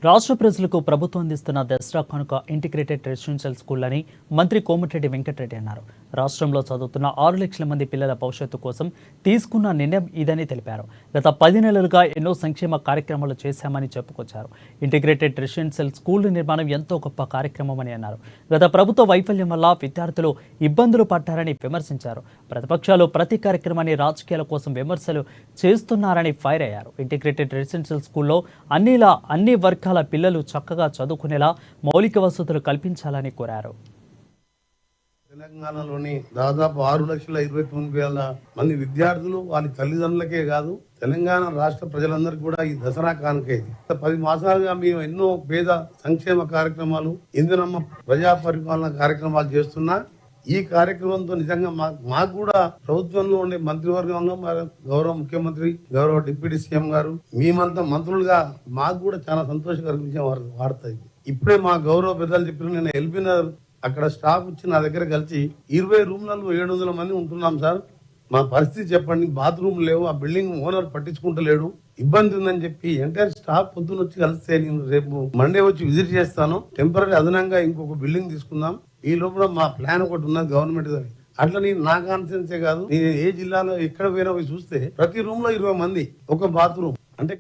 రాష్ట్ర ప్రజలకు ప్రభుత్వం అందిస్తున్న దసరా కానుక ఇంటిగ్రేటెడ్ రెసిడెన్షియల్ స్కూల్ అని మంత్రి కోమటిరెడ్డి వెంకటరెడ్డి అన్నారు. రాష్ట్రంలో చదువుతున్న 6 లక్షల మంది పిల్లల భవిష్యత్తు కోసం తీసుకున్న నిర్ణయం ఇదని తెలిపారు. గత 10 నెలలుగా ఎన్నో సంక్షేమ కార్యక్రమాలు చేశామని చెప్పుకొచ్చారు. ఇంటిగ్రేటెడ్ రెసిడెన్షియల్ స్కూల్ నిర్మాణం ఎంతో గొప్ప కార్యక్రమమని అన్నారు. గత ప్రభుత్వ వైఫల్యం వల్ల విద్యార్థులు ఇబ్బందులు పడ్డారని విమర్శించారు. ప్రతిపక్షాలు ప్రతి కార్యక్రమాన్ని రాజకీయాల కోసం విమర్శలు చేస్తున్నారని ఫైర్ అయ్యారు. ఇంటిగ్రేటెడ్ రెసిడెన్షియల్ స్కూల్లో అన్ని వర్గాల పిల్లలు చక్కగా చదువుకునేలా మౌలిక వసతులు కల్పించాలని కోరారు. తెలంగాణలోని దాదాపు 6,29,000 మంది విద్యార్థులు వారి తల్లిదండ్రులకే కాదు తెలంగాణ రాష్ట్ర ప్రజలందరికీ కూడా ఈ దసరా కానుక ఇది. 10 మాసాలుగా మేము ఎన్నో పేద సంక్షేమ కార్యక్రమాలు, ఇందిరమ్మ ప్రజా పరిపాలన కార్యక్రమాలు చేస్తున్నా ఈ కార్యక్రమంతో నిజంగా మాకు కూడా ప్రభుత్వంలో ఉండే మంత్రివర్గంలో గౌరవ ముఖ్యమంత్రి, గౌరవ డిప్యూటీ సీఎం గారు, మేమంతా మంత్రులుగా మాకు కూడా చాలా సంతోషకరమైన వార్త ఇది. ఇప్పుడే మా గౌరవ పెద్దలు చెప్పిన నేను ఎల్బినర్ అక్కడ స్టాఫ్ వచ్చి నా దగ్గర కలిసి 20 రూమ్లలో 700 మంది ఉంటున్నాం సార్, మా పరిస్థితి చెప్పండి, బాత్రూమ్ లేవు, ఆ బిల్డింగ్ ఓనర్ పట్టించుకుంటలేడు, ఇబ్బంది ఉందని చెప్పి ఎంటైర్ స్టాఫ్ పొద్దున్న వచ్చి కలిస్తే నేను రేపు మండే వచ్చి విజిట్ చేస్తాను, టెంపరీ అదనంగా ఇంకొక బిల్డింగ్ తీసుకుందాం, ఈ లోపల మా ప్లాన్ ఒకటి ఉన్నది గవర్నమెంట్ దాని. అట్లా నేను నా కాన్ఫిడెన్సే కాదు, నేను ఏ జిల్లాలో ఎక్కడ పోయినా పోయి చూస్తే ప్రతి రూమ్ లో 20 మంది, ఒక బాత్రూమ్,